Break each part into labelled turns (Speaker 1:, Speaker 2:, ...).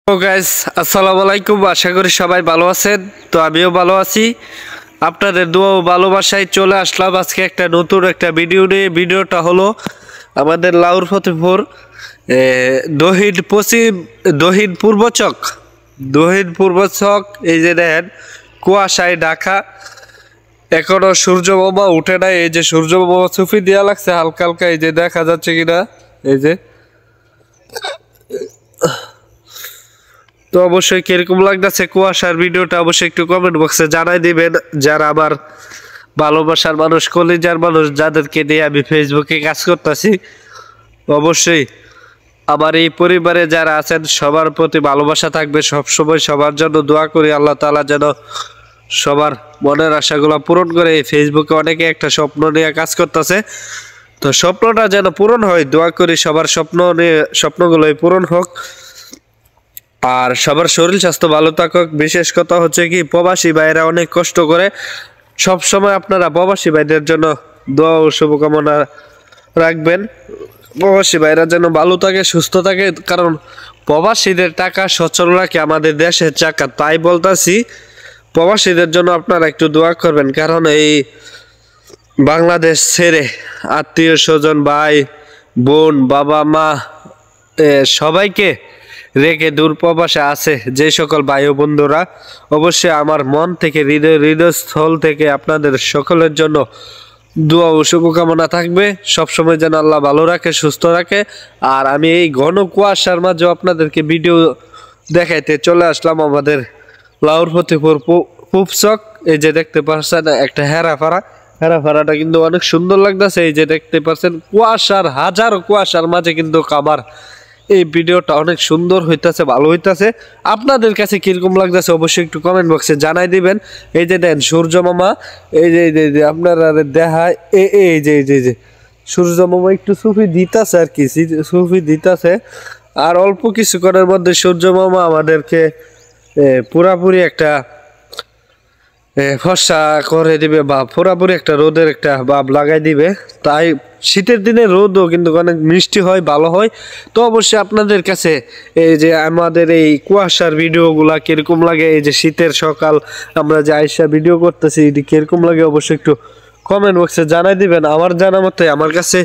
Speaker 1: তো গাইস আসসালামু আলাইকুম, আশা করি সবাই ভালো আছেন। তো আমিও ভালো আছি, আপনাদের দোয়া ও ভালোবাসায় চলে আসলাম আজকে একটা নতুন একটা ভিডিও নিয়ে। ভিডিওটা হলো আমাদের লাউর ফতেপুর দহিন পূর্ব চক। এই যে দেখেন কুয়াশায় ঢাকা, এখনো সূর্য মামা উঠে নাই। এই যে সূর্য মামা চুপি দেওয়া লাগছে হালকা হালকা, এই যে দেখা যাচ্ছে কিনা এই যে। তো অবশ্যই কিরকম লাগতেছে কুয়াশার ভিডিওটা অবশ্যই একটু কমেন্ট বক্সে জানাই দিবেন। যারা আমার ভালোবাসার মানুষ, কলিজার মানুষ, যাদেরকে নিয়ে আমি ফেসবুকে কাজ করতেছি, অবশ্যই আমার এই পরিবারে যারা আছেন সবার প্রতি ভালোবাসা থাকবে সবসময়। সবার জন্য দোয়া করি, আল্লাহ তাআলা যেন সবার মনের আশাগুলো পূরণ করে। এই ফেসবুকে অনেকে একটা স্বপ্ন নিয়ে কাজ করতেছে, তো স্বপ্নটা যেন পূরণ হয়। দোয়া করি সবার স্বপ্নগুলোই পূরণ হোক, আর সবার শরীর স্বাস্থ্য ভালো থাকুক। বিশেষ কথা হচ্ছে কি, প্রবাসী ভাইরা অনেক কষ্ট করে। সব সময় আপনারা প্রবাসী ভাইদের জন্য দোয়া ও শুভকামনা রাখবেন। প্রবাসী ভাইরা যেন ভালো থাকে, সুস্থ থাকে, কারণ প্রবাসীদের টাকা সচল রাখে আমাদের দেশের চাকা। তাই বলতাছি প্রবাসীদের জন্য আপনারা একটু দোয়া করবেন, কারণ এই বাংলাদেশ ছেড়ে আত্মীয় স্বজন, ভাই বোন, বাবা মা সবাইকে রেখে দূর প্রবাসে আছে যে সকল ভাই ও বন্ধুরা, অবশ্যই আমার মন থেকে হৃদয়স্থল থেকে আপনাদের সকলের জন্য দোয়া ও শুভকামনা থাকবে। সবসময় যেন আল্লাহ ভালো রাখে, সুস্থ রাখে। আর আমি এই ঘন কুয়াশার মাঝে আপনাদেরকে ভিডিও দেখাইতে চলে আসলাম আমাদের লাউর ফতেপুর পুপচক। এই যে দেখতে পাচ্ছেন একটা হেরাফাড়াটা কিন্তু অনেক সুন্দর লাগতেছে। এই যে দেখতে পাচ্ছেন হাজারো কুয়াশার মাঝে কিন্তু আমার এই ভিডিওটা অনেক সুন্দর হইতাছে, ভালো হইতাছে। আপনাদের কাছে কিরকম লাগতেছে অবশ্যই একটু কমেন্ট বক্সে জানাই দিবেন। এই যে দেন সূর্য মামা, এই যে আপনারা দেখায় এই যে সূর্য মামা একটু সুফি দিতাছে আর কি, সুফি দিতাছে। আর অল্প কিছুক্ষণের মধ্যে সূর্য মামা আমাদেরকে পুরাপুরি একটা ফর্সা করে দিবে, বা পুরাপুরি একটা রোদের একটা ভাব লাগাই দিবে। তাই শীতের দিনে রোদও কিন্তু অনেক মিষ্টি হয়, ভালো হয়। তো অবশ্যই আপনাদের কাছে এই যে আমাদের এই কুয়াশার ভিডিওগুলা কিরকম লাগে, এই যে শীতের সকাল আমরা যে আইসা ভিডিও করতেছি, এটি কিরকম লাগে অবশ্যই একটু কমেন্ট বক্সে জানাই দিবেন। আমার জানা মতে আমার কাছে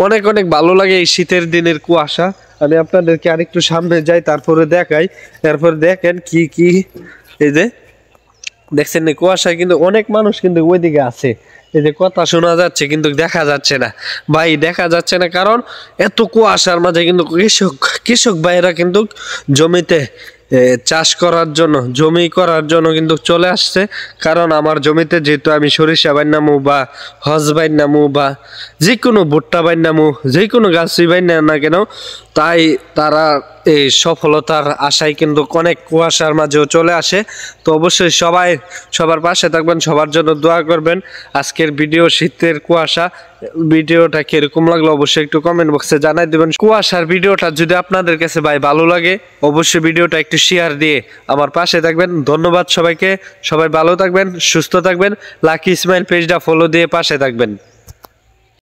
Speaker 1: অনেক অনেক ভালো লাগে এই শীতের দিনের কুয়াশা। আমি আপনাদেরকে আরেকটু সামনে যাই, তারপরে দেখাই। এরপর দেখেন কি কি এই যে দেখছেন না, কুয়াশায় কিন্তু অনেক মানুষ কিন্তু ওইদিকে আছে। এই যে কথা শোনা যাচ্ছে কিন্তু দেখা যাচ্ছে না ভাই, দেখা যাচ্ছে না, কারণ এত কুয়াশার মাঝে কিন্তু কৃষক ভাইয়েরা কিন্তু জমিতে চাষ করার জন্য, জমি করার জন্য কিন্তু চলে আসছে। কারণ আমার জমিতে যেহেতু আমি সরিষা বাইনামু বা হজ বাইনামু বা যে কোনো ভুট্টা বাইনামু, যে কোনো গাছই বাইনা না কেন, তাই তারা এই সফলতার আশায় কিন্তু অনেক কুয়াশার মাঝেও চলে আসে। তো অবশ্যই সবার পাশে থাকবেন, সবার জন্য দোয়া করবেন। আজকের ভিডিও শীতের কুয়াশা ভিডিওটা কিরকম লাগলো অবশ্যই একটু কমেন্ট বক্সে জানাই দেবেন। কুয়াশার ভিডিওটা যদি আপনাদের কাছে ভাই ভালো লাগে, অবশ্যই ভিডিওটা একটু শেয়ার দিয়ে আমার পাশে থাকবেন। ধন্যবাদ সবাইকে, সবাই ভালো থাকবেন, সুস্থ থাকবেন। লাকি ইসমাইল পেজটা ফলো দিয়ে পাশে থাকবেন।